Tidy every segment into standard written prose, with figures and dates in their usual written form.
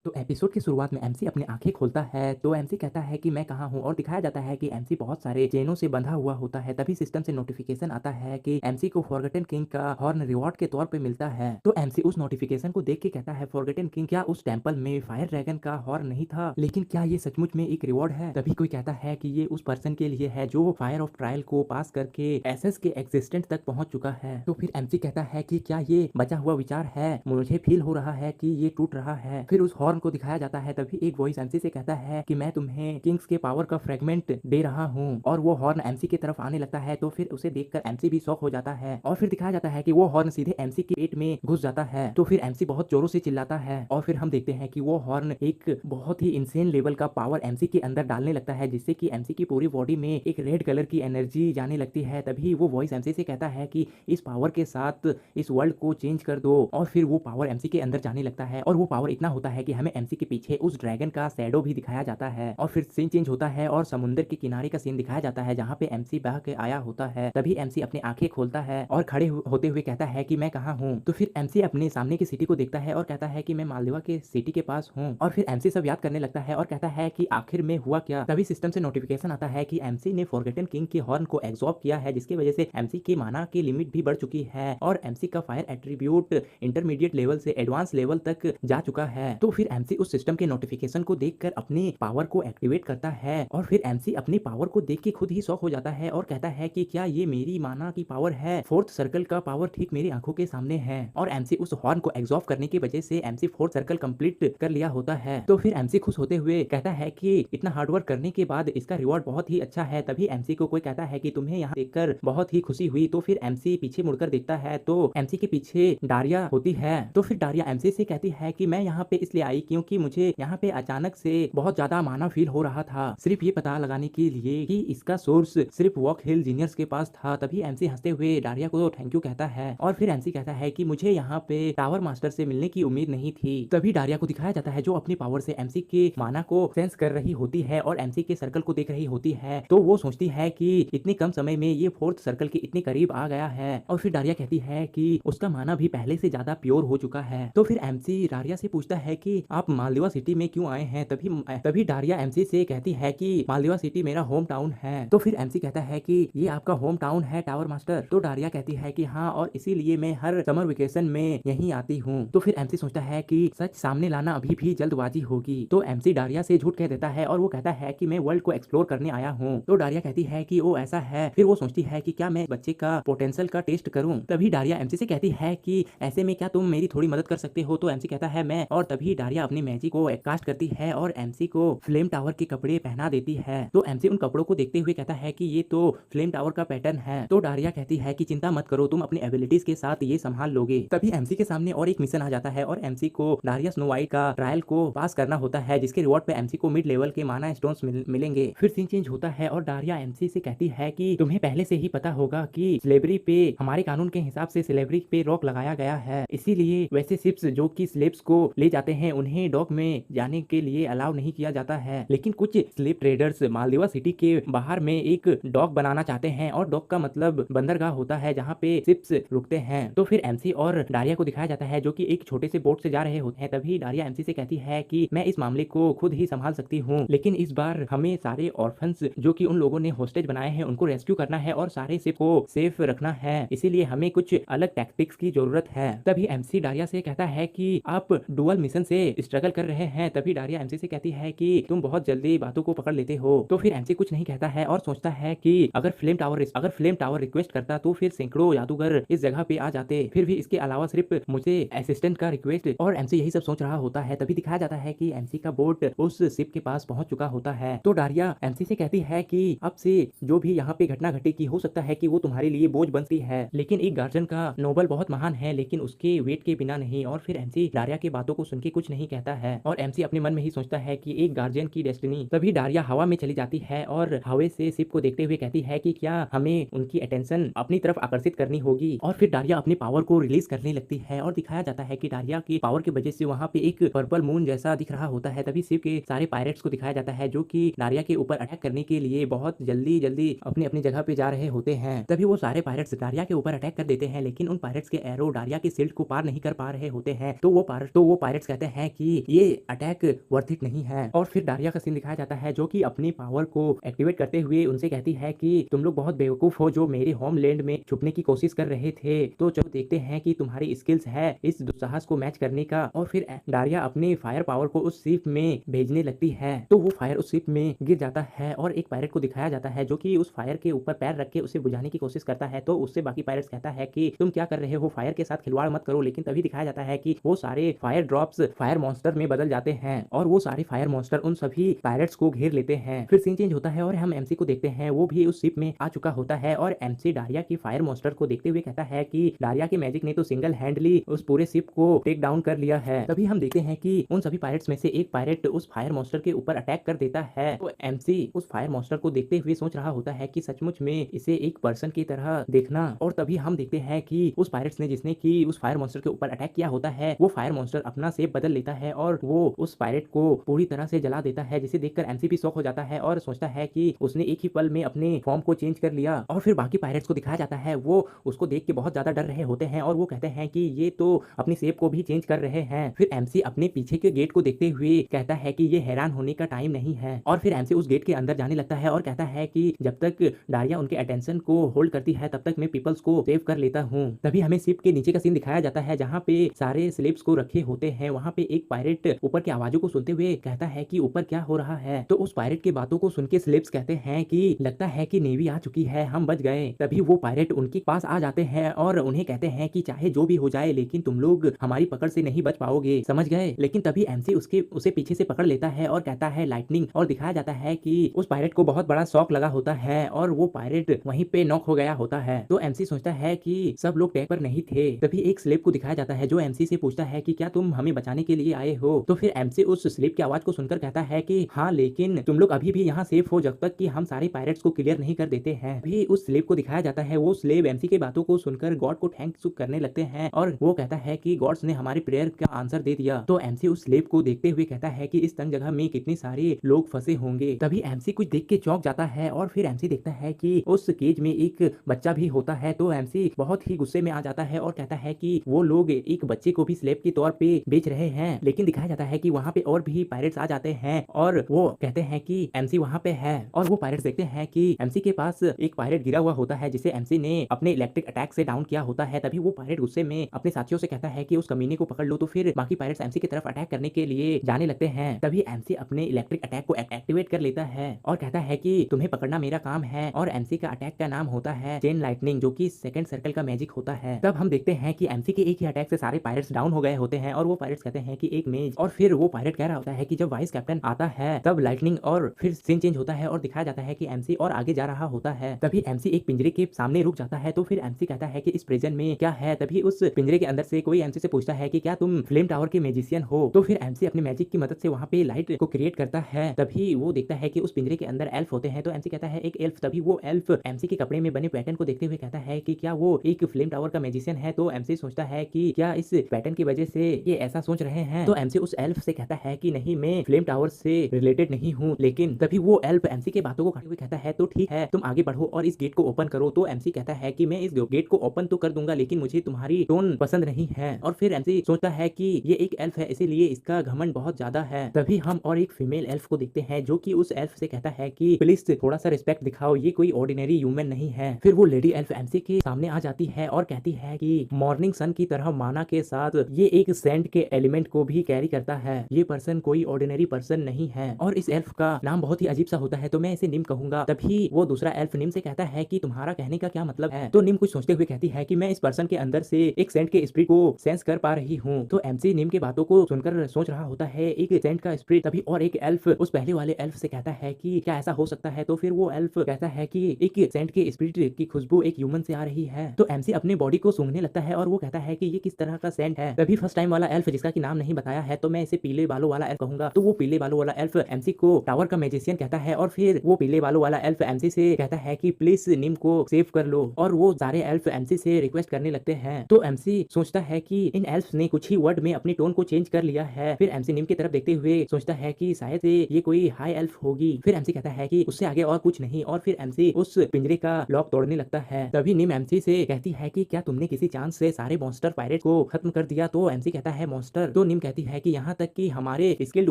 तो एपिसोड की शुरुआत में एमसी अपनी आंखें खोलता है तो एमसी कहता है कि मैं कहाँ हूँ और दिखाया जाता है कि एमसी बहुत सारे चेनों से बंधा हुआ होता है। तभी सिस्टम से नोटिफिकेशन आता है कि एमसी को फॉरगेटन किंग का हॉर्न रिवॉर्ड के तौर पे मिलता है। तो एमसी उस नोटिफिकेशन को देख के कहता है फॉरगेटन किंग क्या उस टेम्पल में फायर ड्रैगन का हॉर्न नहीं था, लेकिन क्या ये सचमुच में एक रिवॉर्ड है। तभी कोई कहता है कि ये उस पर्सन के लिए है जो फायर ऑफ ट्रायल को पास करके एसएस के एग्जिस्टेंट तक पहुंच चुका है। तो फिर एमसी कहता है कि क्या ये बचा हुआ विचार है, मुझे फील हो रहा है कि ये टूट रहा है। फिर उस हॉर्न को दिखाया जाता है। तभी एक वॉइस एमसी से कहता है कि मैं तुम्हें किंग्स के पावर का फ्रेगमेंट दे रहा हूँ और वो हॉर्न एमसी की तरफ आने लगता है। तो फिर उसे देखकर एमसी भी शॉक हो जाता है और फिर दिखाया जाता है कि वो हॉर्न सीधे एमसी के पेट में घुस जाता है। तो फिर एमसी बहुत जोरों से चिल्लाता है और फिर हम देखते हैं कि वो हॉर्न एक बहुत ही इंसेन लेवल का पावर एमसी के अंदर डालने लगता है, जिससे कि एमसी की पूरी बॉडी में एक रेड कलर की एनर्जी जाने लगती है। तभी वो वॉइस एमसी से कहता है कि इस पावर के साथ इस वर्ल्ड को चेंज कर दो और फिर वो पावर एमसी के अंदर जाने लगता है और वो पावर इतना होता है कि हमें एमसी के पीछे उस ड्रैगन का शैडो भी दिखाया जाता है। और फिर सीन चेंज होता है और समुद्र के किनारे का सीन दिखाया जाता है जहाँ पे एमसी बह के आया होता है। तभी एमसी अपनी आंखें खोलता है और खड़े होते हुए कहता है कि मैं कहाँ हूँ। तो फिर एमसी अपने सामने की सिटी को देखता है और कहता है कि मैं मालदीवा के सिटी के पास हूँ। और फिर एमसी सब याद करने लगता है और कहता है कि आखिर में हुआ क्या। तभी सिस्टम से नोटिफिकेशन आता है कि एमसी ने फॉरगेटन किंग के हॉर्न को एब्जॉर्ब किया है, जिसकी वजह से एमसी की माना की लिमिट भी बढ़ चुकी है और एमसी का फायर एट्रीब्यूट इंटरमीडिएट लेवल से एडवांस लेवल तक जा चुका है। तो फिर एमसी उस सिस्टम के नोटिफिकेशन को देखकर अपनी पावर को एक्टिवेट करता है और फिर एमसी अपनी पावर को देख के खुद ही शॉक हो जाता है और कहता है कि क्या ये मेरी माना की पावर है। फोर्थ सर्कल का पावर ठीक मेरी आंखों के सामने है और एमसी उस हॉर्न को एग्जॉर्ब करने की वजह से एमसी फोर्थ सर्कल कंप्लीट कर लिया होता है। तो फिर एमसी खुश होते हुए कहता है कि इतना हार्डवर्क करने के बाद इसका रिवॉर्ड बहुत ही अच्छा है। तभी एमसी को कोई कहता है कि तुम्हें यहाँ देखकर बहुत ही खुशी हुई। तो फिर एमसी पीछे मुड़कर देखता है तो एमसी के पीछे डारिया होती है। तो फिर डारिया एमसी से कहती है कि मैं यहाँ पे इसलिए आई क्योंकि मुझे यहाँ पे अचानक से बहुत ज्यादा माना फील हो रहा था, सिर्फ ये पता लगाने के लिए कि इसका सोर्स सिर्फ वॉक हिल जीनियर्स के पास था। तभी एमसी हंसते हुए डारिया को थैंक यू कहता है और फिर एमसी कहता है कि मुझे यहाँ पे टावर मास्टर से मिलने की उम्मीद नहीं थी। तभी डारिया को दिखाया जाता है जो अपनी पावर से एमसी के माना को सेंस कर रही होती है और एमसी के सर्कल को देख रही होती है। तो वो सोचती है कि इतनी कम समय में ये फोर्थ सर्कल के इतने करीब आ गया है और फिर डारिया कहती है कि उसका माना भी पहले से ज्यादा प्योर हो चुका है। तो फिर एमसी डारिया से पूछता है कि आप मालदीवा सिटी में क्यों आए हैं। तभी डारिया एमसी से कहती है कि मालदीवा सिटी मेरा होम टाउन है। तो फिर एमसी कहता है कि ये आपका होम टाउन है टावर मास्टर। तो डारिया कहती है कि हाँ, और इसीलिए मैं हर समर वेकेशन में यहीं आती हूँ। तो फिर एमसी सोचता है कि सच सामने लाना अभी भी जल्दबाजी होगी। तो एमसी डारिया से झूठ कह देता है और वो कहता है कि मैं वर्ल्ड को एक्सप्लोर करने आया हूँ। तो डारिया कहती है कि वो ऐसा है। फिर वो सोचती है कि क्या मैं बच्चे का पोटेंशियल का टेस्ट करूँ। तभी डारिया एमसी से कहती है कि ऐसे में क्या तुम मेरी थोड़ी मदद कर सकते हो। तो एमसी कहता है मैं। और तभी डारिया अपनी मैजिक को कास्ट करती है और एमसी को फ्लेम टावर के कपड़े पहना देती है। तो एमसी उन कपड़ों को देखते हुए कहता है कि ये तो फ्लेम टावर का पैटर्न है। तो डारिया कहती है कि चिंता मत करो, तुम अपनी एबिलिटीज के साथ ये संभाल लोगे। तभी एमसी के सामने और एक मिशन आ जाता है और एमसी को डारिया स्नो व्हाइट का ट्रायल को पास करना होता है, जिसके रिवॉर्ड पे एमसी को मिड लेवल के माना स्टोन्स मिलेंगे। फिर सीन चेंज होता है और डारिया एमसी से कहती है कि तुम्हें पहले से ही पता होगा कि स्लेवरी पे हमारे कानून के हिसाब से स्लेवरी पे रोक लगाया गया है, इसीलिए वैसे शिप्स जो कि स्लेव्स को ले जाते हैं उन्हें डॉक में जाने के लिए अलाउ नहीं किया जाता है। लेकिन कुछ स्लेव ट्रेडर्स मालदीवा सिटी के बाहर में एक डॉक बनाना चाहते हैं और डॉक का मतलब बंदरगाह होता है जहाँ पे शिप्स रुकते हैं। तो फिर एमसी और डारिया को दिखाया जाता है जो कि एक छोटे से बोट से जा रहे होते हैं। तभी डारिया एमसी से कहती है कि मैं इस मामले को खुद ही संभाल सकती हूँ, लेकिन इस बार हमें सारे ऑर्फन्स जो कि उन लोगों ने होस्टेज बनाए हैं उनको रेस्क्यू करना है और सारे शिप को सेफ रखना है, इसीलिए हमें कुछ अलग टैक्टिक्स की जरूरत है। तभी एमसी डारिया से कहता है कि आप डुअल मिशन से स्ट्रगल कर रहे हैं। तभी डारिया एमसी से कहती है कि तुम बहुत जल्दी बातों को पकड़ लेते हो। तो फिर एमसी कुछ नहीं कहता है और सोचता है कि अगर फ्लेम टावर रिक्वेस्ट करता तो फिर सैकड़ों जादूगर इस जगह पे आ जाते, फिर भी इसके अलावा सिर्फ मुझे असिस्टेंट का रिक्वेस्ट। और एमसी यही सब सोच रहा होता है। तभी दिखाया जाता है कि एमसी का बोट उस शिप के पास पहुंच चुका होता है। तो डारिया एमसी से कहती है कि अब से जो भी यहाँ पे घटना घटेगी हो सकता है कि वो तुम्हारे लिए बोझ बनती है, लेकिन एक गार्जियन का नोबल बहुत महान है लेकिन उसके वेट के बिना नहीं। और फिर एमसी डारिया की बातों को सुन के कुछ नहीं कहता है और एमसी अपने मन में ही सोचता है कि एक गार्जियन की डेस्टिनी। तभी डारिया हवा में चली जाती है और हवा से शिप को देखते हुए कहती है कि क्या हमें उनकी अटेंशन अपनी तरफ आकर्षित करनी होगी। और फिर डारिया अपनी पावर को रिलीज करने लगती है और दिखाया जाता है कि डारिया की पावर की वजह से वहाँ पे एक पर्पल मून जैसा दिख रहा होता है। तभी शिप के सारे पायरेट्स को दिखाया जाता है जो कि डारिया के ऊपर अटैक करने के लिए बहुत जल्दी जल्दी अपनी अपनी जगह पे जा रहे होते हैं। तभी वो सारे पायरेट्स डारिया के ऊपर अटैक कर देते हैं, लेकिन उन पायरेट्स के एरो डारिया के शील्ड को पार नहीं कर पा रहे होते हैं। तो वो पायरेट्स कहते हैं कि ये अटैक वर्थ इट नहीं है। और फिर डारिया का सीन दिखाया जाता है जो कि अपनी पावर को एक्टिवेट करते हुए उनसे कहती है कि तुम लोग बहुत बेवकूफ हो जो मेरे होमलैंड में छुपने की कोशिश कर रहे थे, तो चलो देखते हैं कि तुम्हारी स्किल्स है इस दुस्साहस को मैच करने का। और फिर डारिया अपनी फायर पावर को उस शिप में भेजने लगती है, तो वो फायर उस शिप में गिर जाता है और एक पायरेट को दिखाया जाता है जो कि उस फायर के ऊपर पैर रख के उसे बुझाने की कोशिश करता है। तो उससे बाकी पायरेट्स कहता है कि तुम क्या कर रहे हो, फायर के साथ खिलवाड़ मत करो। लेकिन तभी दिखाया जाता है कि वो सारे फायर ड्रॉप्स फायर मॉन्स्टर में बदल जाते हैं और वो सारे फायर मॉन्स्टर उन सभी पायरेट्स को घेर लेते हैं। फिर सीन चेंज होता है और हम एमसी को देखते हैं, वो भी उस शिप में आ चुका होता है और एमसी डारिया की फायर मॉन्स्टर को देखते हुए कहता है कि डारिया के मैजिक ने तो सिंगल हैंडली उस पूरे शिप को टेक डाउन कर लिया है। तभी हम देखते हैं कि उन सभी पायरेट्स में से एक पायरेट उस फायर मॉन्स्टर के ऊपर अटैक कर देता है। तो एमसी उस फायर मॉन्स्टर को देखते हुए सोच रहा होता है कि सचमुच में इसे एक पर्सन की तरह देखना। और तभी हम देखते हैं कि उस पायरेट्स ने जिसने की उस फायर मॉन्स्टर के ऊपर अटैक किया होता है, वो फायर मॉन्स्टर अपना शेप बदल लेता है और वो उस पायरेट को पूरी तरह से जला देता है, जिसे देखकर एमसी भी शॉक हो जाता है और सोचता है कि उसने एक ही पल में अपने फॉर्म को चेंज कर लिया। और फिर बाकी पायरेट्स को दिखाया जाता है, वो उसको देख के बहुत ज्यादा डर रहे होते हैं और वो कहते हैं कि ये तो अपनी शेप को भी चेंज कर रहे हैं। फिर एमसी अपने पीछे के गेट को देखते हुए कहता है कि ये हैरान होने का टाइम नहीं है और फिर एमसी उस गेट के अंदर जाने लगता है और कहता है कि जब तक डारिया उनके अटेंशन को होल्ड करती है तब तक मैं पीपल्स को सेव कर लेता हूँ। तभी हमें शिप के नीचे का सीन दिखाया जाता है जहाँ पे सारे स्लेब्स को रखे होते हैं। वहाँ पे एक पायरेट ऊपर की आवाजों को सुनते हुए कहता है कि ऊपर क्या हो रहा है। तो उस पायरेट की बातों को सुन के स्लेब्स कहते हैं कि लगता है कि नेवी आ चुकी है, हम बच गए। तभी वो पायरेट उनके पास आ जाते हैं और उन्हें कहते हैं कि चाहे जो भी हो जाए लेकिन तुम लोग हमारी पकड़ से नहीं बच पाओगे, समझ गए। लेकिन तभी एमसी उसे पीछे से पकड़ लेता है और कहता है लाइटनिंग, और दिखाया जाता है कि उस पायरेट को बहुत बड़ा शॉक लगा होता है और वो पायरेट वहीं पे नॉक हो गया होता है। तो एमसी सोचता है कि सब लोग टैग पर नहीं थे। तभी एक स्लेब को दिखाया जाता है जो एमसी से पूछता है कि क्या तुम हमें बचाने के लिए आए हो। तो फिर एमसी उस स्लेब की आवाज को सुनकर कहता है कि हाँ, लेकिन तुम लोग अभी भी यहाँ सेफ हो जब तक कि हम सारे पायरेट्स को क्लियर नहीं कर देते हैं। भी उस स्लेब को दिखाया जाता है, वो स्लेब एमसी की बातों को सुनकर गॉड को थैंक्स करने लगते हैं और वो कहता है कि गॉड्स ने हमारी प्रेयर का आंसर दे दिया। तो एमसी उस स्लेब को देखते हुए कहता है कि इस तंग जगह में कितने सारे लोग फंसे होंगे। तभी एमसी कुछ देख के चौंक जाता है और फिर एमसी देखता है कि उस केज में एक बच्चा भी होता है। तो एमसी बहुत ही गुस्से में आ जाता है और कहता है कि वो लोग एक बच्चे को भी स्लेब के तौर पे बेच रहे हैं। लेकिन दिखाया जाता है कि वहाँ पे और भी पायरेट्स आ जाते हैं और वो कहते हैं कि एमसी वहाँ पे है और वो पायरेट्स देखते हैं कि एमसी के पास एक पायरेट गिरा हुआ होता है जिसे एमसी ने अपने इलेक्ट्रिक अटैक से डाउन किया होता है। तभी वो पायरेट गुस्से में अपने साथियों से कहता है कि उस कमीने को पकड़ लो। तो फिर बाकी पायरेट्स एमसी की तरफ अटैक करने के लिए जाने लगते हैं। तभी एमसी अपने इलेक्ट्रिक अटैक को एक्टिवेट कर लेता है और कहता है कि तुम्हें पकड़ना मेरा काम है। और एमसी का अटैक का नाम होता है चेन लाइटनिंग, जो कि सेकंड सर्कल का मैजिक होता है। तब हम देखते हैं कि एमसी के एक ही अटैक से सारे पायरेट्स डाउन हो गए होते हैं और वो पायरेट्स कहते हैं कि एक मेज। और फिर वो पायरेट कह रहा होता है कि जब वाइस कैप्टन आता है तब लाइटनिंग, और फिर सीन चेंज होता है और दिखाया जाता है कि एमसी और आगे जा रहा होता है। तभी एमसी एक पिंजरे के सामने रुक जाता है। तो फिर एमसी कहता है कि इस प्रिजन में क्या है। तभी उस पिंजरे के अंदर से कोई एमसी से पूछता है कि क्या तुम फ्लेम टावर के मैजिशियन हो। तो फिर एमसी अपने मैजिक की मदद से वहाँ पे लाइट को क्रिएट करता है। तभी वो देखता है कि उस पिंजरे के अंदर एल्फ होते हैं। तो एमसी कहता है एक एल्फ। तभी वो एल्फ एमसी के कपड़े में बने पैटर्न को देखते हुए कहता है कि क्या वो एक फ्लेम टावर का मैजिशियन है। तो एमसी सोचता है कि क्या इस पैटर्न की वजह से ये ऐसा सोच रहे हैं। तो एमसी उस एल्फ से कहता है कि नहीं, मैं फ्लेम टावर से रिलेटेड नहीं हूँ। लेकिन तभी वो एल्फ एमसी के बातों को काटते हुए कहता है तो ठीक है, तुम आगे बढ़ो और इस गेट को ओपन करो। तो एमसी कहता है कि मैं इस गेट को ओपन तो कर दूंगा लेकिन मुझे तुम्हारी टोन पसंद नहीं है। और फिर एमसी सोचता है कि ये एक एल्फ है इसीलिए इसका घमंड बहुत ज्यादा है। तभी हम और एक फीमेल एल्फ को देखते हैं जो कि उस एल्फ से कहता है कि प्लीज थोड़ा सा रिस्पेक्ट दिखाओ, ये कोई ऑर्डिनरी ह्यूमन नहीं है। फिर वो लेडी एल्फ एमसी के सामने आ जाती है और कहती है कि मॉर्निंग सन की तरह माना के साथ ये एक सेंट के एलिमेंट को भी कैरी करता है। ये पर्सन कोई ऑर्डिनरी पर्सन नहीं है और इस एल्फ का नाम बहुत ही अजीब सा होता है, तो मैं इसे निम कहूंगा। तभी वो दूसरा एल्फ निम से कहता है कि तुम्हारा कहने का क्या मतलब है। तो निम कुछ सोचते हुए कहती है कि मैं इस पर्सन के अंदर से एक सेंट के स्पिरिट को सेंस कर पा रही हूँ। तो एमसी निम के बातों को सुनकर सोच रहा होता है एक सेंट का स्पिरिट। तभी और एक एल्फ उस पहले वाले एल्फ से कहता है कि क्या ऐसा हो सकता है। तो फिर वो एल्फ कहता है कि एक सेंट के स्पिरिट की खुशबू एक ह्यूमन से आ रही है। तो एमसी अपनी बॉडी को सूंघने लगता है और वो कहता है कि ये किस तरह का सेंट है। तभी फर्स्ट टाइम वाला एल्फ, जिसका की नाम नहीं बताया है, तो मैं इसे पीले बालों वाला एल्फ कहूंगा। तो वो पीले बालों वाला एल्फ एमसी को टावर का मैजिशियन कहता है और फिर वो पीले बालों वाला एल्फ एमसी से कहता है कि प्लीज निम को सेव कर लो। और वो सारे एल्फ एमसी से रिक्वेस्ट करने लगते हैं। तो एमसी सोचता है कि इन एल्फ ने कुछ ही वर्ड में अपनी टोन को चेंज कर लिया है। फिर एमसी निम की तरफ देखते हुए सोचता है कि शायद से ये कोई हाई एल्फ होगी। फिर एमसी कहता है कि उससे आगे और कुछ नहीं और फिर एमसी उस पिंजरे का लॉक तोड़ने लगता है। तभी निम एमसी से कहती है कि क्या तुमने किसी चांस से सारे मॉन्स्टर पायरेट को खत्म कर दिया। तो एमसी कहता है मॉन्स्टर। तो निम कहती है कि यहाँ तक कि हमारे स्किल्ड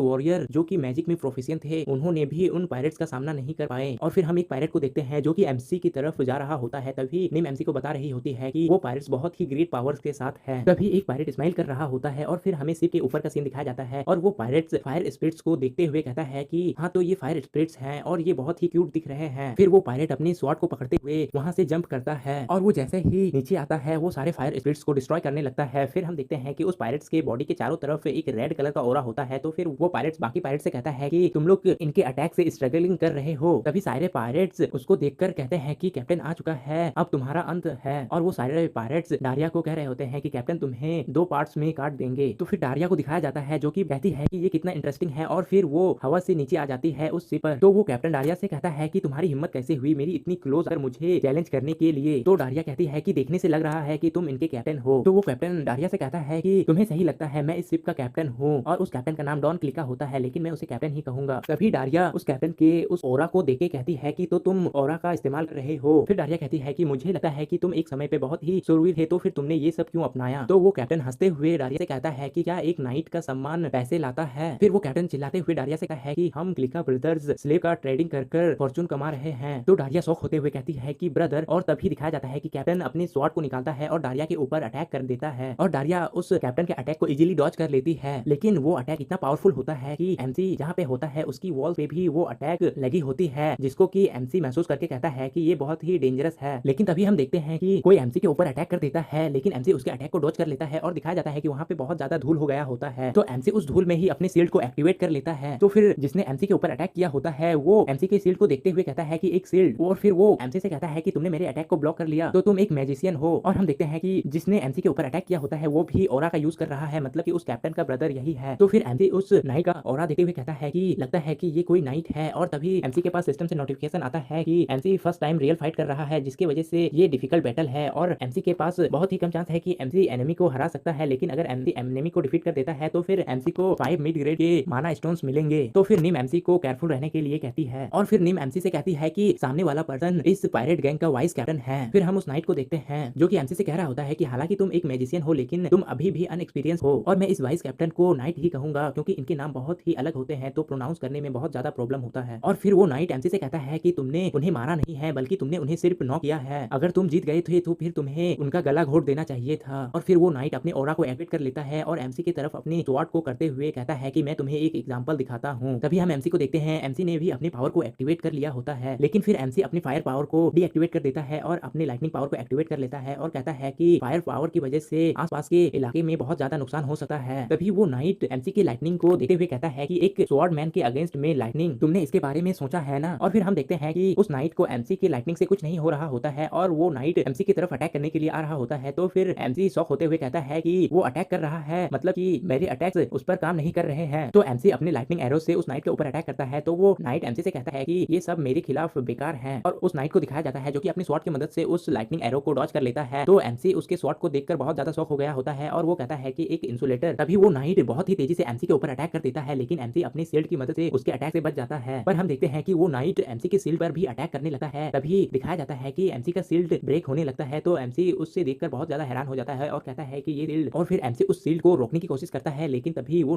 वॉरियर जो कि मैजिक में प्रोफिशिएंट थे, उन्होंने भी उन पायरेट्स का सामना नहीं कर पाए। और फिर हम एक पायरेट को देखते हैं जो कि एमसी की तरफ जा रहा होता है। तभी निम एमसी को बता रही होती है कि वो पायरेट्स बहुत ही ग्रेट पावर्स के साथ है। तभी एक पायरेट स्माइल कर रहा होता है और फिर हमें शिप के ऊपर का सीन दिखाया जाता है और वो पायरेट्स फायर स्पिरिट्स को देखते हुए कहता है कि हाँ, तो ये फायर स्पिरिट्स हैं और ये बहुत ही क्यूट दिख रहे हैं। फिर वो पायरेट अपनी स्वॉर्ड को पकड़ते हुए वहां से जंप करता है और वो जैसे ही नीचे आता है वो सारे फायर स्पिरिट्स को डिस्ट्रॉय करने लगता है। फिर हम देखते हैं कि उस पायरेट्स के बॉडी के चारों तरफ एक रेड कलर का ऑरा होता है। तो फिर वो पायरेट्स बाकी पायरेट्स से कहता है कि तुम लोग इनके अटैक से स्ट्रगलिंग कर रहे हो। तभी सारे पायरेट्स उसको देखकर कहते हैं कि कैप्टन आ चुका है, अब तुम्हारा अंत है। और वो सारे पायरेट्स डारिया को कह रहे होते हैं कि कैप्टन तुम्हें 2 पार्ट्स में काट देंगे। तो फिर डारिया को दिखाया जाता है जो कि कहती है कि ये कितना इंटरेस्टिंग है और फिर वो हवा से नीचे आ जाती है उस शिप पर। तो वो कैप्टन डारिया से कहता है कि तुम्हारी हिम्मत कैसे हुई मेरी इतनी क्लोज अगर मुझे चैलेंज करने के लिए। तो डारिया कहती है कि देखने से लग रहा है कि तुम इनके कैप्टन हो। तो वो कैप्टन डारिया से कहता है कि तुम्हें सही लगता है, मैं इस शिप का कैप्टन हूँ और उस कैप्टन का नाम डॉन क्लिका होता है, लेकिन मैं उसे कैप्टन ही कहूंगा। तभी डारिया उस कैप्टन के उस ओरा को देख के कहती है कि तो तुम ओरा का इस्तेमाल कर रहे हो। फिर डारिया कहती है कि मुझे लगता है कि तुम एक समय पे बहुत ही शूरवीर थे, तो फिर तुमने ये सब क्यों अपनाया। तो वो कैप्टन हंसते हुए डारिया से कहता है कि क्या एक नाइट का सम्मान पैसे लाता है। फिर वो कैप्टन चिल्लाते हुए डारिया से कहता है कि हम क्लिका ब्रदर्स स्लेव का ट्रेडिंग कर फॉर्चून कमा रहे हैं। तो डारिया शौक होते हुए कहती है कि ब्रदर, और तभी दिखाया जाता है कि कैप्टन अपने स्वॉर्ड को निकालता है और डारिया के ऊपर अटैक कर देता है और डारिया उस कैप्टन के अटैक को इजीली डॉज कर लेती है। लेकिन वो अटैक इतना पावरफुल होता है कि एमसी जहाँ पे होता है उसकी वॉल पे भी वो अटैक लगी होती है, जिसको कि एमसी महसूस करके कहता है कि ये बहुत ही डेंजरस है। लेकिन तभी हम देखते हैं कि कोई एमसी के ऊपर अटैक कर देता है, लेकिन एमसी उसके अटैक को डॉज कर लेता है और दिखाया जाता है कि वहाँ पे बहुत ज्यादा धूल हो गया होता है। तो एमसी उस धूल में ही अपने शील्ड को एक्टिवेट कर लेता है। तो फिर जिसने एमसी के ऊपर अटैक किया होता है वो एमसी के शील्ड को देखते हुए कहता है कि एक शील्ड, और फिर वो एमसी से कहता है कि तुमने मेरे अटैक को ब्लॉक कर लिया तो तुम एक मैजिशियन हो। और हम देखते हैं कि जिसने एमसी के ऊपर अटैक किया होता है वो भी ओरा का यूज कर रहा है, मतलब कि उस कैप्टन का ब्रदर यही है। तो फिर एमसी उस नाइट का ओरा देखते हुए कहता है कि लगता है कि ये कोई नाइट है। और तभी एमसी के पास सिस्टम से नोटिफिकेशन आता है कि MC first time real fight कर रहा है, जिसकी वजह से ये डिफिकल्ट बैटल है और एमसी के पास बहुत ही कम चांस है कि एमसी एनिमी को हरा सकता है। लेकिन अगर एमसी एनिमी को डिफीट कर देता है तो फिर एमसी को 5 मिड ग्रेड के माना स्टोन्स मिलेंगे। तो फिर नीम एमसी को केयरफुल रहने के लिए कहती है और फिर नीम एमसी से कहती है कि सामने वाला पर्सन इस पायरेट गैंग का वाइस कैप्टन है। फिर हम उस नाइट को देखते हैं जो कि एमसी से कह रहा होता है कि हालांकि तुम एक मैजिशियन हो लेकिन तुम अभी भी अनएक्सपीरियंस हो और मैं इस वाइस कैप्टन को नाइट ही कहूंगा क्योंकि इनके नाम बहुत ही अलग होते हैं तो प्रोनाउंस करने में बहुत ज्यादा प्रॉब्लम होता है। और फिर वो नाइट एमसी से कहता है कि तुमने उन्हें मारा नहीं है बल्कि तुमने उन्हें सिर्फ नॉक किया है, अगर तुम जीत गए थे तो फिर तुम्हें उनका गला घोट देना चाहिए था। और फिर वो नाइट अपने ओरा को एक्टिवेट कर लेता है और एमसी की तरफ अपनी स्वॉर्ड को करते हुए कहता है कि मैं तुम्हें एक एग्जांपल दिखाता हूँ। तभी हम एमसी को देखते हैं, एमसी ने भी अपनी पावर को एक्टिवेट कर लिया होता है, लेकिन फिर एमसी अपनी फायर पावर को डीएक्टिवेट कर देता है और अपनी लाइटनिंग पावर को एक्टिवेट कर लेता है और कहता है कि फायर पावर की वजह से आसपास के इलाके में बहुत ज्यादा नुकसान हो सकता है। तभी वो नाइट एमसी की लाइटनिंग को देखते हुए कहता है कि एक स्वॉर्ड मैन के अगेंस्ट में लाइटनिंग, तुमने इसके बारे में सोचा है ना। और फिर हम देखते हैं कि उस नाइट को एमसी की लाइटनिंग से कुछ नहीं हो रहा होता है और वो नाइट एमसी की तरफ अटैक करने के लिए आ रहा होता है। तो फिर एमसी शॉक होते हुए कहता है कि वो अटैक कर रहा है, मतलब कि मेरे अटैक्स उस पर काम नहीं कर रहे हैं। तो एमसी अपने लाइटनिंग एरो से उस नाइट के ऊपर अटैक करता है। तो वो नाइट एमसी से कहता है कि ये सब मेरे खिलाफ बेकार है और उस नाइट को दिखाया जाता है जो कि अपनी स्वॉर्ड की मदद से उस लाइटनिंग एरो को डॉज कर लेता है। तो एमसी उसके स्वॉर्ड को देखकर बहुत ज्यादा शॉक हो गया होता है और वो कहता है कि एक इंसुलेटर। तभी वो नाइट बहुत ही तेजी से एमसी के ऊपर अटैक कर देता है, लेकिन एमसी अपनी शील्ड की मदद से उसके अटैक से बच जाता है। पर हम देखते हैं कि वो नाइट एमसी की शील्ड पर भी अटैक करने लगता है। तभी दिखाया जाता है कि एमसी का शील्ड ब्रेक होने लगता है। तो एमसी उससे देखकर बहुत ज्यादा हैरान हो जाता है और कहता है कि ये शील्ड, और फिर एमसी उस शील्ड को रोकने की कोशिश करता है, लेकिन तभी वो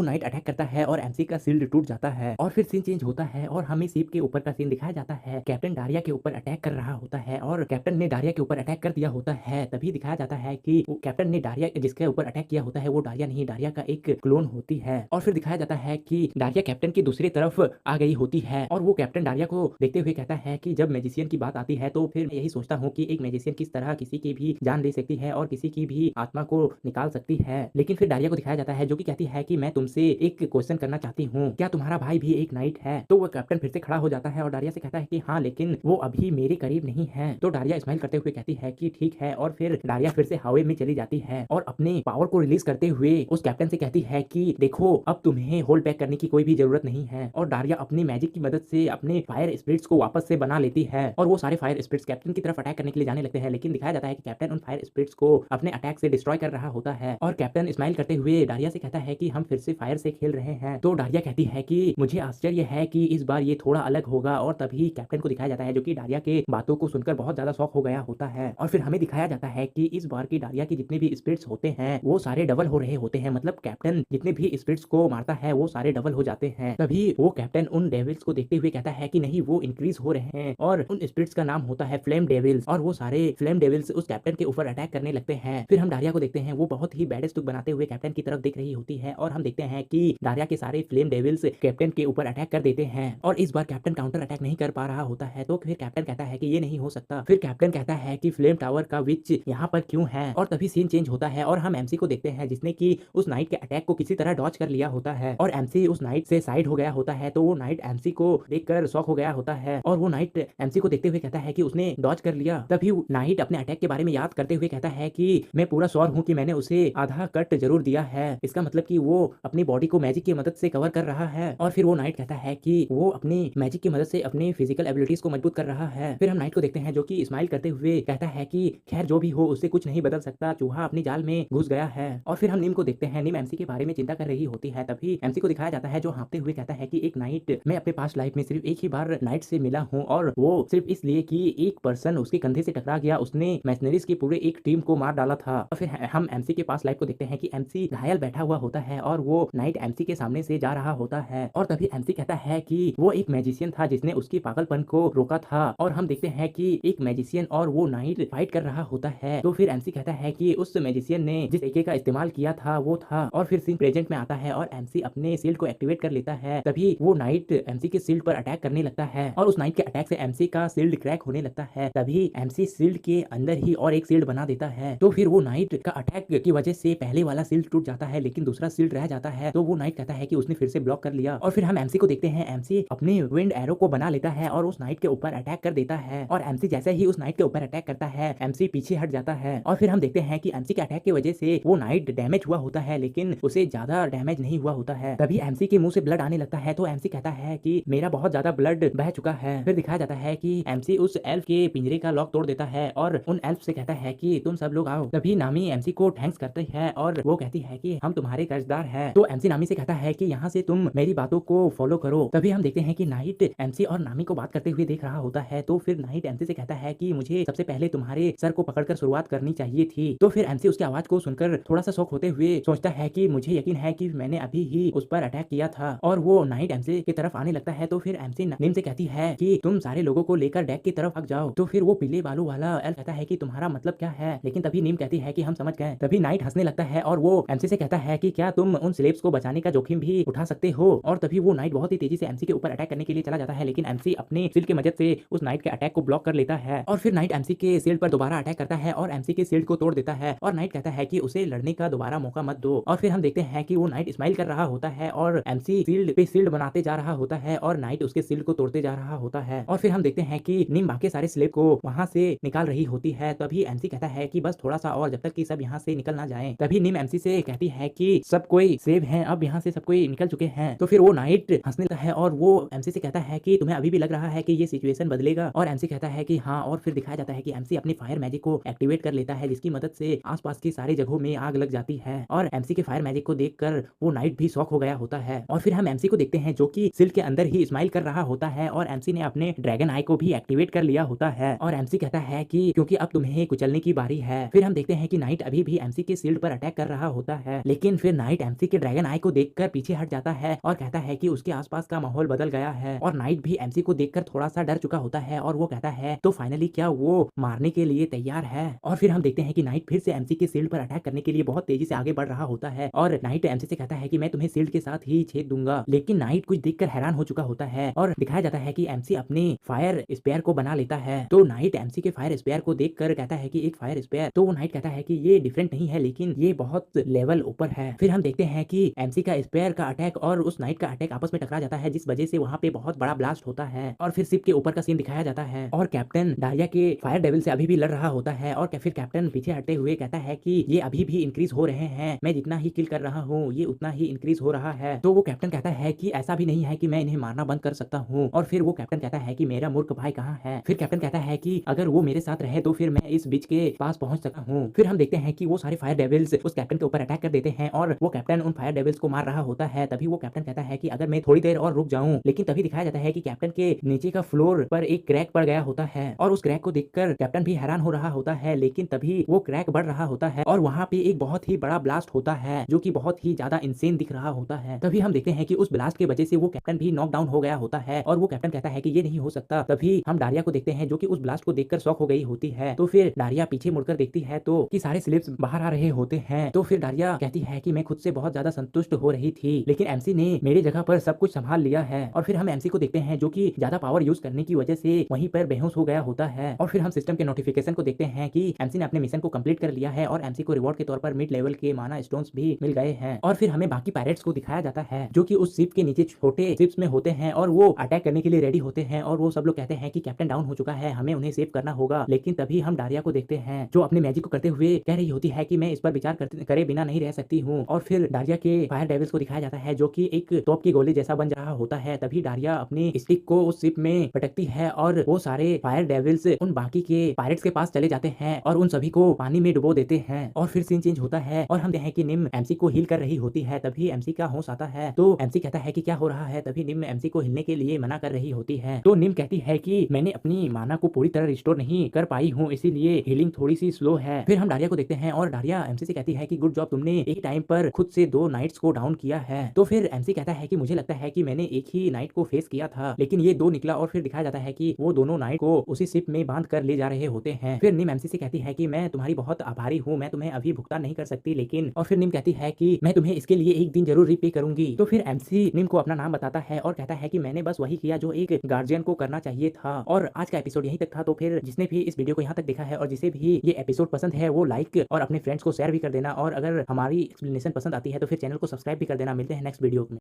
नाइट अटैक करता है और एमसी का शील्ड टूट जाता है। और फिर सीन चेंज होता है और हमें शिप के ऊपर का सीन दिखाया जाता है। कैप्टन डारिया के ऊपर अटैक कर रहा होता है और कैप्टन ने डारिया के ऊपर अटैक कर दिया होता है। तभी दिखाया जाता है कि कैप्टन ने डारिया जिसके ऊपर अटैक किया होता है वो डारिया नहीं, डारिया का एक क्लोन होती है। और फिर दिखाया जाता है कि डारिया कैप्टन की दूसरी तरफ आ गई होती है और वो कैप्टन डारिया को देखते हुए कहता है कि जब मैजिशियन की बात आती है तो फिर मैं यही सोचता हूँ कि एक मैजिशियन किस तरह किसी की भी जान ले सकती है और किसी की भी आत्मा को निकाल सकती है। लेकिन फिर डारिया को दिखाया जाता है जो कि कहती है कि मैं तुमसे एक क्वेश्चन करना चाहती हूँ, क्या तुम्हारा भाई भी एक नाइट है। तो वो कैप्टन फिर से खड़ा हो जाता है और डारिया से कहता है कि हाँ, लेकिन वो अभी मेरे करीब नहीं है। तो डारिया स्माइल करते हुए कहती है कि ठीक है और फिर डारिया फिर से हवा में चली जाती है और अपने पावर को रिलीज करते हुए उस कैप्टन से कहती है कि देखो अब तुम्हें होल्ड बैक करने की कोई भी जरूरत नहीं है। और डारिया अपनी मैजिक की मदद से अपने फायर स्पिरिट्स को वापस से बना लेती है और वो सारे फायर स्पिरिट्स कैप्टन की तरफ अटैक करने के लिए जाने लगते हैं। लेकिन दिखाया जाता है कि कैप्टन उन फायर स्पिरिट्स को अपने अटैक से डिस्ट्रॉय कर रहा होता है और कैप्टन स्माइल करते हुए डारिया से कहता है कि हम फिर से फायर से खेल रहे हैं। तो डारिया कहती है कि मुझे आश्चर्य है कि इस बार ये थोड़ा अलग होगा। और तभी कैप्टन को दिखाया जाता है जो कि डारिया के बातों को सुनकर बहुत ज्यादा शॉक हो गया होता है। और फिर हमें दिखाया जाता है कि इस बार की डारिया के जितने भी स्पिरिट्स होते हैं वो सारे डबल हो रहे होते होते हैं, मतलब कैप्टन जितने भी स्पिरिट्स को मारता है वो सारे डबल हो जाते हैं। तभी वो कैप्टन उन डेविल्स को देखते हुए कहता है कि नहीं, वो इंक्रीज हो रहे हैं और उन स्पिरिट्स का नाम होता है फ्लेम डेविल्स, और वो सारे फ्लेम डेविल्स उस कैप्टन के ऊपर अटैक करने लगते हैं। फिर हम डारिया को देखते हैं, वो बहुत ही बैडेस्ट लुक बनाते हुए कैप्टन की तरफ देख रही होती है और हम देखते हैं कि डारिया के सारे फ्लेम डेविल्स कैप्टन के ऊपर अटैक कर देते हैं और इस बार कैप्टन काउंटर अटैक नहीं कर पा रहा होता है। तो फिर कैप्टन कहता है कि ये नहीं हो सकता। फिर कैप्टन कहता है कि फ्लेम टावर का विच यहाँ पर क्यों है, और तभी सीन चेंज होता है और हम एमसी को देखते हैं जिसने कि उस नाइट के अटैक को किसी तरह डॉज कर लिया होता है और एमसी उस नाइट से साइड हो गया होता है। तो वो नाइट एमसी को देखकर शॉक हो गया होता है और वो नाइट एमसी को देखते हुए कहता है कि उसने डॉज कर लिया। तभी नाइट अपने अटैक के बारे में याद करते हुए कहता है कि मैं पूरा श्योर हूँ कि मैंने उसे आधा कट जरूर दिया है, इसका मतलब कि वो अपनी बॉडी को मैजिक की मदद से कवर कर रहा है। और फिर वो नाइट कहता है कि वो अपनी मैजिक की मदद से अपनी फिजिकल एबिलिटीज को मजबूत कर रहा है। फिर हम नाइट को देखते हैं जो कि स्माइल करते हुए कहता है कि खैर जो भी हो उससे कुछ नहीं बदल सकता, चूहा अपनी जाल में घुस गया है। और फिर हम नीम को देखते हैं, नीम एमसी के बारे में चिंता कर रही होती है। तभी एमसी को दिखाया जाता है जो हाँफते हुए कहता है कि एक नाइट मैं अपने पास्ट लाइफ में सिर्फ एक ही बार नाइट से मिला हूँ और वो सिर्फ इसलिए कि एक पर्सन उसके कंधे से टकरा गया, उसने मैशनरीज की पूरे एक टीम को मार डाला था। और फिर हम एमसी के पास लाइफ को देखते हैं कि एमसी घायल बैठा हुआ होता है और वो नाइट एमसी के सामने से जा रहा होता है और तभी एमसी कहता है कि वो एक मैजिशियन था जिसने उसकी पागलपन को रोका था। और हम देखते हैं कि एक मैजिशियन और वो नाइट फाइट कर रहा होता है। तो फिर एमसी कहता है कि उस मैजिशियन ने जिस तरीके का इस्तेमाल किया था वो था। और फिर सीन प्रेजेंट में आता है और एमसी अपने शील्ड को एक्टिवेट कर लेता है। तभी वो नाइट एमसी के शील्ड पर अटैक करने लगता है और उस नाइट के अटैक से एमसी का शील्ड क्रैक होने लगता है। तभी एमसी शील्ड के अंदर ही और एक शील्ड बना देता है। तो फिर वो नाइट का अटैक की वजह से पहले वाला शील्ड टूट जाता है लेकिन दूसरा शील्ड रह जाता है। तो वो नाइट कहता है कि उसने फिर से ब्लॉक कर लिया। और फिर हम एमसी को देखते हैं, एमसी अपने विंड एरो को बना लेता है और उस नाइट के ऊपर अटैक कर देता है। और एमसी जैसे ही उस नाइट के ऊपर अटैक करता है एमसी पीछे हट जाता है। और फिर हम देखते हैं कि एमसी के अटैक की वजह से वो नाइट डैमेज हुआ होता है लेकिन उसे ज्यादा डैमेज नहीं हुआ होता है। तभी एमसी के मुंह से ब्लड आने लगता है। तो एमसी कहता है कि मेरा बहुत ज्यादा ब्लड बह चुका है। फिर दिखाया जाता है कि एमसी उस एल्फ के पिंजरे का लॉक तोड़ देता है और उन एल्फ से कहता है कि तुम सब लोग आओ। तभी नामी एमसी को थैंक्स करती है और वो कहती है कि हम तुम्हारे कर्जदार हैं। तो एमसी नामी से कहता है कि यहाँ से तुम मेरी बातों को फॉलो करो। तभी हम देखते हैं कि नाइट एमसी और नामी को बात करते हुए देख रहा होता है। तो फिर नाइट एमसी से कहता है कि मुझे सबसे पहले तुम्हारे सर को पकड़कर शुरुआत करनी चाहिए थी। तो फिर एमसी उसकी आवाज को सुनकर थोड़ा सा शॉक होते हुए सोचता है कि मुझे यकीन है कि मैंने अभी ही उस पर अटैक किया था। और वो नाइट एमसी की तरफ आने लगता है। तो फिर एमसी नीम से कहती है कि तुम सारे लोगों को लेकर डेक की तरफ भाग जाओ। तो फिर वो पीले बालू वाला एल्फ कहता है कि तुम्हारा मतलब क्या है, लेकिन तभी नीम कहती है कि हम समझ गए। तभी नाइट हंसने लगता है और वो एमसी से कहता है कि क्या तुम उन स्लेव्स को बचाने का जोखिम भी उठा सकते हो। और तभी वो नाइट बहुत ही तेजी से एमसी के ऊपर अटैक करने के लिए चला जाता है लेकिन एमसी अपने शील्ड की मदद से उस नाइट के अटैक को ब्लॉक कर लेता है। और फिर नाइट एमसी के शील्ड पर दोबारा अटैक करता है और एमसी के शील्ड को तोड़ देता है और नाइट कहता है कि उसे लड़ने का दोबारा मौका मत दो। और फिर हम देखते हैं कि वो नाइट स्माइल कर रहा होता है और एमसी शील्ड पे शील्ड बनाते जा रहा होता है और नाइट उसके शील्ड को तोड़ते जा रहा होता है। और फिर हम देखते हैं कि नीम बाकी सारे स्लेव को वहां से निकाल रही होती है। तभी एमसी कहता है कि बस थोड़ा सा और, जब तक कि सब यहाँ से निकल ना जाएं। तभी नीम एमसी से कहती है कि सब कोई सेव हैं, अब यहाँ से सब कोई निकल चुके हैं। तो फिर वो नाइट हंसने लगता है और वो एमसी से कहता है कि तुम्हें अभी भी लग रहा है कि ये सिचुएशन बदलेगा। और एमसी कहता है कि हाँ। और फिर दिखाया जाता है कि एमसी अपनी फायर मैजिक को एक्टिवेट कर लेता है जिसकी मदद से आसपास की सारी जगहों में आग लग जाती है। और एमसी के फायर मैजिक को देखकर वो नाइट भी शॉक हो गया होता है। और फिर हम एमसी को देखते हैं जो कि शील्ड के अंदर ही स्माइल कर रहा होता है और एमसी ने अपने ड्रैगन आई को भी एक्टिवेट कर लिया होता है। और एमसी कहता है कि क्योंकि अब तुम्हें कुचलने की बारी है। फिर हम देखते हैं कि नाइट अभी भी एमसी के शील्ड पर अटैक कर रहा होता है लेकिन फिर नाइट एमसी के ड्रैगन आई को देखकर पीछे हट जाता है और कहता है कि उसके आसपास का माहौल बदल गया है। और नाइट भी एमसी को देखकर थोड़ा सा डर चुका होता है और वो कहता है तो फाइनली क्या वो मारने के लिए तैयार है। और फिर हम देखते हैं कि नाइट फिर से एमसी के शील्ड पर अटैक करने के लिए बहुत तेजी से आगे बढ़ रहा होता है और नाइट एमसी से कहता है कि मैं तुम्हें शील्ड के साथ ही छेद दूंगा। लेकिन नाइट कुछ देखकर हैरान हो चुका होता है और दिखाया जाता है कि एमसी अपने फायर स्पेयर को बना लेता है। तो नाइट एमसी के फायर स्पेयर को देखकर कहता है कि एक फायर स्पेयर। तो वो नाइट कहता है कि ये डिफरेंट नहीं है लेकिन ये बहुत लेवल ऊपर है। फिर हम देखते हैं कि एमसी का स्पेयर का अटैक और उस नाइट का अटैक आपस में टकरा जाता है जिस वजह से वहां पे बहुत बड़ा ब्लास्ट होता है। और फिर शिप के ऊपर का सीन दिखाया जाता है और कैप्टन डारिया के फायर डेविल से अभी भी लड़ रहा होता है। और फिर कैप्टन पीछे हटते हुए कहता है कि ये अभी भी इंक्रीज हो रहे हैं, मैं जितना ही किल कर रहा हूँ ये उतना ही इंक्रीज हो रहा है। तो वो कैप्टन कहता है कि ऐसा भी नहीं है कि मैं इन्हें मारना बंद कर सकता हूँ। और फिर वो कैप्टन कहता है कि मेरा मूर्ख भाई कहाँ है। फिर कैप्टन कहता है कि अगर वो मेरे साथ रहे तो फिर मैं इस बीच के पास पहुंच सकता हूँ। फिर हम देखते हैं कि वो सारे फायर डेविल्स उस कैप्टन के ऊपर अटैक कर देते हैं और वो कैप्टन उन फायर डेविल्स को मार रहा होता है। तभी वो कैप्टन कहता है कि अगर मैं थोड़ी देर और रुक जाऊं, लेकिन तभी दिखाया जाता है कि कैप्टन के नीचे का फ्लोर पर एक क्रैक पड़ गया होता है और उस क्रैक को देखकर कैप्टन भी हैरान हो रहा होता है। लेकिन तभी वो क्रैक बढ़ रहा होता है और वहां पे एक बहुत ही बड़ा ब्लास्ट होता है जो कि बहुत ही ज्यादा इंसेन दिख रहा होता है। तभी हम देखते हैं कि उस ब्लास्ट की वजह से वो कैप्टन भी नॉक डाउन हो गया होता है और वो कैप्टन कहता है कि ये नहीं हो सकता। तभी हम डारिया को देखते हैं जो कि उस ब्लास्ट को देखकर शॉक हो गई होती है। तो फिर डारिया पीछे मुड़कर देखती है तो कि सारे स्लिप्स बाहर आ रहे होते हैं। तो फिर डारिया कहती है कि मैं खुद से बहुत ज्यादा संतुष्ट हो रही थी, लेकिन एमसी ने मेरी जगह पर सब कुछ संभाल लिया है। और फिर हम एमसी को देखते हैं जो कि ज्यादा पावर यूज करने की वजह से वहीं पर बेहोश हो गया होता है। और फिर हम सिस्टम के नोटिफिकेशन को देखते हैं कि एमसी ने अपने मिशन को कंप्लीट कर लिया है और एमसी को रिवॉर्ड के तौर पर मिड लेवल के माना स्टोन्स भी मिल गए हैं। और फिर हमें बाकी पायरेट्स को दिखाया जाता है जो कि उस शिप के नीचे छोटे शिप्स में होते हैं और वो अटैक करने के लिए रेडी होते हैं और वो सब लोग कहते हैं कि कैप्टन डाउन हो चुका है, हमें उन्हें सेव करना होगा। लेकिन तभी हम डारिया को देखते हैं जो अपने मैजिक को करते हुए कह रही होती है कि मैं इस पर विचार करे बिना नहीं रह सकती हूँ। और फिर डारिया के फायर डेविल्स को दिखाया जाता है जो कि एक तोप की गोली जैसा बन रहा होता है। तभी डारिया अपनी स्टिक को उस शिप में पटकती है और वो सारे फायर डेविल्स उन बाकी के पायरेट्स के पास चले जाते हैं और उन सभी को पानी में डुबो देते हैं। और फिर सीन चेंज होता है और हम देखते हैं कि निम एमसी को हील कर रही होती है। तभी एमसी का होश आता है तो एमसी कहता है कि क्या हो रहा है। तभी निम एमसी को हिलने के लिए मना कर रही होती है। तो निम कहती है कि मैंने अपनी माना को पूरी तरह रिस्टोर नहीं कर पाई हूँ, इसीलिए हीलिंग थोड़ी सी स्लो है। फिर हम डारिया को देखते हैं और डारिया एमसी से कहती है कि गुड जॉब, तुमने एक टाइम पर खुद से 2 नाइट्स को डाउन किया है। तो फिर एमसी कहता है कि मुझे लगता है कि मैंने एक ही नाइट को फेस किया था, लेकिन ये 2 निकला। और फिर दिखाया जाता है कि वो दोनों नाइट को उसी शिप में बांध कर ले जा रहे होते हैं। फिर निम एमसी से कहती है कि मैं तुम्हारी बहुत आभारी हूँ, मैं तुम्हें अभी भुगतान नहीं कर सकती, लेकिन और फिर निम कहती है कि मैं तुम्हें इसके लिए एक दिन जरूर रिपे करूंगी। तो फिर एमसी निम को अपना नाम बताता है और कहता है कि मैंने बस वही किया जो एक गार्जियन को करना चाहिए था। और आज का एपिसोड यहीं तक था। तो फिर जिसने भी इस वीडियो को यहाँ तक देखा है और जिसे भी ये एपिसोड पसंद है वो लाइक और अपने फ्रेंड्स को शेयर भी कर देना। और अगर हमारी एक्सप्लेनेशन पसंद आती है तो फिर चैनल को सब्सक्राइब भी कर देना। मिलते हैं नेक्स्ट वीडियो में।